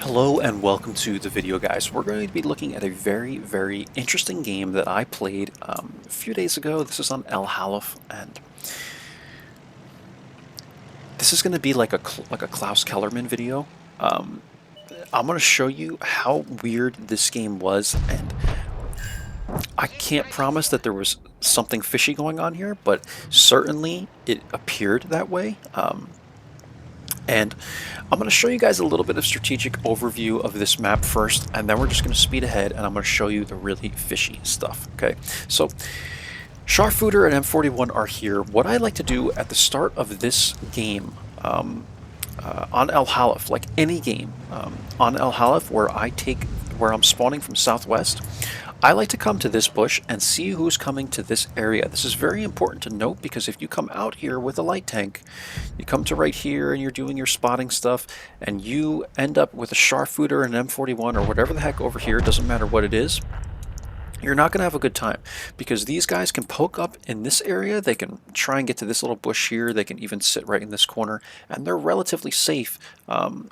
Hello and welcome to the video, guys. We're going to be looking at a very interesting game that I played a few days ago. This is on El Halif, and this is going to be like a Klaus Kellerman video. I'm going to show you how weird this game was, and I can't promise that there was something fishy going on here, but certainly it appeared that way. And I'm going to show you guys a little bit of strategic overview of this map first, and then we're just going to speed ahead and I'm going to show you the really fishy stuff. Okay, so Sharpshooter and M41 are here. What I like to do at the start of this game on El Halif, like any game on El Halif where I'm spawning from southwest, I like to come to this bush and see who's coming to this area. This is very important to note because if you come out here with a light tank, you come to right here and you're doing your spotting stuff and you end up with a Sharpshooter and M41 or whatever the heck over here, doesn't matter what it is, you're not going to have a good time because these guys can poke up in this area. They can try and get to this little bush here. They can even sit right in this corner, and they're relatively safe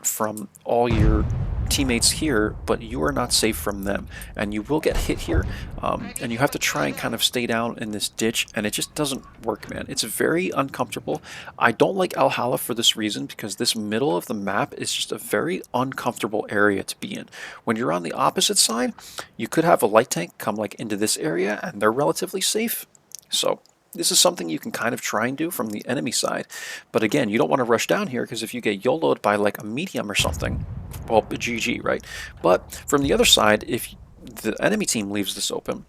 from all your teammates here, but you are not safe from them, and you will get hit here, and you have to try and kind of stay down in this ditch, and it just doesn't work, man. It's very uncomfortable. I don't like El Halif for this reason, because this middle of the map is just a very uncomfortable area to be in. When you're on the opposite side, you could have a light tank come like into this area and they're relatively safe. So this is something you can kind of try and do from the enemy side, but again, you don't want to rush down here because if you get YOLO'd by like a medium or something, well, GG, right? But from the other side, if the enemy team leaves this open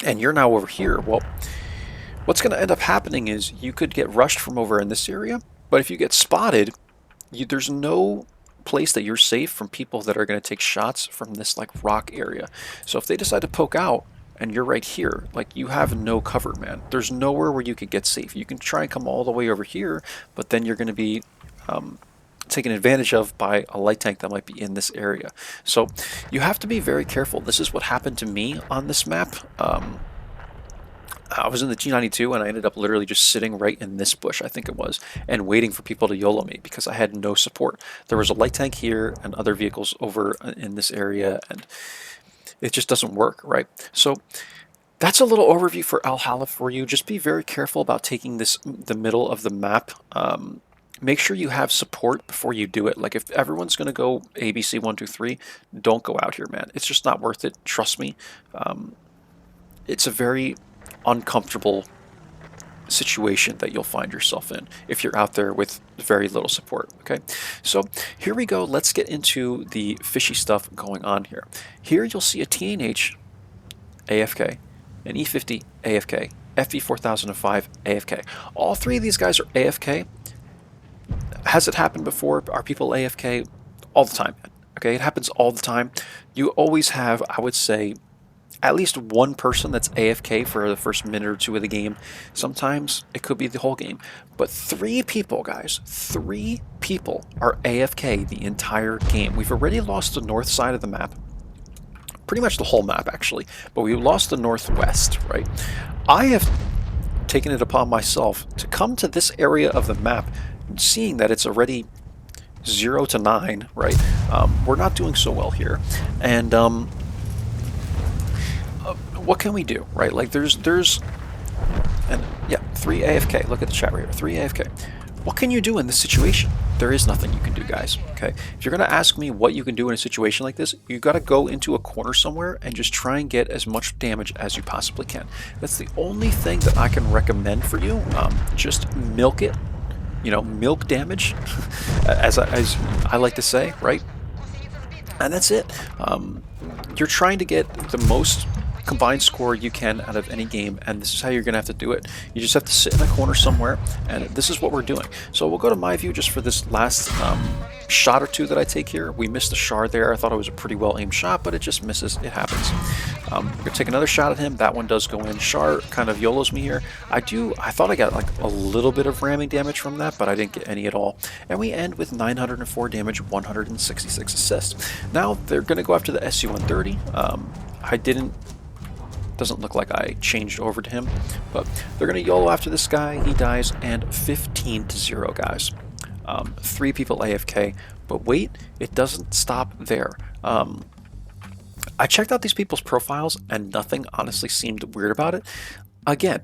and you're now over here, well, what's going to end up happening is you could get rushed from over in this area, but if you get spotted, there's no place that you're safe from people that are going to take shots from this like rock area. So if they decide to poke out and you're right here, like, you have no cover, man. There's nowhere where you could get safe. You can try and come all the way over here, but then you're going to be taken advantage of by a light tank that might be in this area. So you have to be very careful. This is what happened to me on this map. I was in the G92 and I ended up literally just sitting right in this bush, I think it was, and waiting for people to YOLO me because I had no support. There was a light tank here and other vehicles over in this area, and it just doesn't work, right? So that's a little overview for El Halif for you. Just be very careful about taking the middle of the map. Make sure you have support before you do it. Like, if everyone's going to go ABC 1, 2, 3, don't go out here, man. It's just not worth it. Trust me. It's a very uncomfortable situation that you'll find yourself in if you're out there with very little support. Okay, so here we go. Let's get into the fishy stuff going on here. Here you'll see a TNH AFK, an E50 AFK, FV4005 AFK. All three of these guys are AFK. Has it happened before? Are people AFK? All the time. Okay, it happens all the time. You always have, I would say, at least one person that's AFK for the first minute or two of the game. Sometimes it could be the whole game. But 3 people, guys, 3 people are AFK the entire game. We've already lost the north side of the map. Pretty much the whole map, actually. But we lost the northwest, right? I have taken it upon myself to come to this area of the map, seeing that it's already 0 to 9, right? We're not doing so well here. And what can we do, right? Like, there's and yeah, 3 AFK. Look at the chat right here, 3 AFK. What can you do in this situation? There is nothing you can do, guys. Okay, if you're gonna ask me what you can do in a situation like this, you gotta go into a corner somewhere and just try and get as much damage as you possibly can. That's the only thing that I can recommend for you. Just milk it, you know, milk damage, as I like to say, right? And that's it. You're trying to get the most combined score you can out of any game, and this is how you're gonna have to do it. You just have to sit in a corner somewhere, and this is what we're doing. So we'll go to my view just for this last shot or two that I take here. We missed the shard there. I thought it was a pretty well aimed shot, but it just misses. It happens. We're gonna take another shot at him. That one does go in. Shard kind of YOLOs me here. I thought I got like a little bit of ramming damage from that, but I didn't get any at all. And we end with 904 damage, 166 assists. Now they're gonna go after the SU-130. Doesn't look like I changed over to him, but they're going to YOLO after this guy. He dies, and 15 to 0, guys. 3 people AFK. But wait, it doesn't stop there. I checked out these people's profiles and nothing honestly seemed weird about it. Again,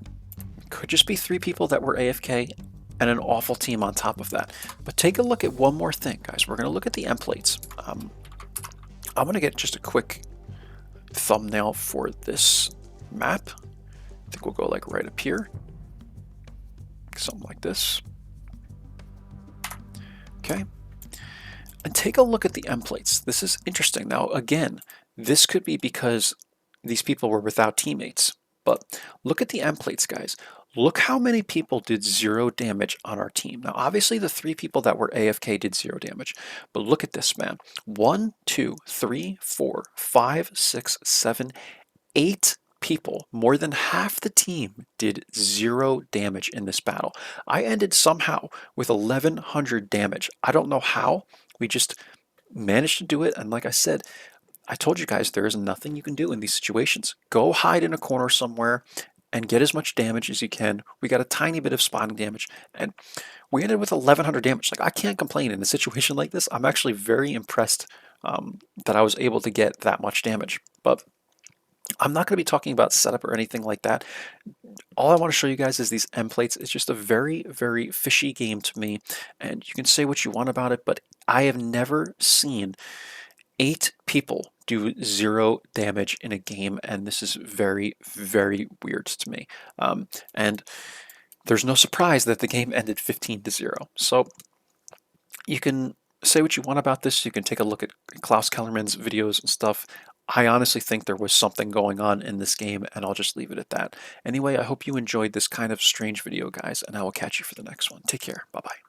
could just be 3 people that were AFK and an awful team on top of that. But take a look at one more thing, guys. We're going to look at the emplates. I'm going to get just a quick thumbnail for this map. I think we'll go like right up here. Something like this. Okay. And take a look at the emplates. This is interesting. Now, again, this could be because these people were without teammates. But look at the emplates, guys. Look how many people did 0 damage on our team. Now, obviously, the 3 people that were AFK did 0 damage. But look at this, man. 1, 2, 3, 4, 5, 6, 7, 8 people, more than half the team, did 0 damage in this battle. I ended somehow with 1100 damage. I don't know how. We just managed to do it. And like I said, I told you guys there is nothing you can do in these situations. Go hide in a corner somewhere and get as much damage as you can. We got a tiny bit of spawning damage and we ended with 1100 damage. Like, I can't complain in a situation like this. I'm actually very impressed that I was able to get that much damage. But I'm not going to be talking about setup or anything like that. All I want to show you guys is these emplates. It's just a very, very fishy game to me. And you can say what you want about it, but I have never seen 8 people do 0 damage in a game, and this is very, very weird to me. And there's no surprise that the game ended 15-0. So you can say what you want about this. You can take a look at Klaus Kellerman's videos and stuff. I honestly think there was something going on in this game, and I'll just leave it at that. Anyway, I hope you enjoyed this kind of strange video, guys, and I will catch you for the next one. Take care. Bye-bye.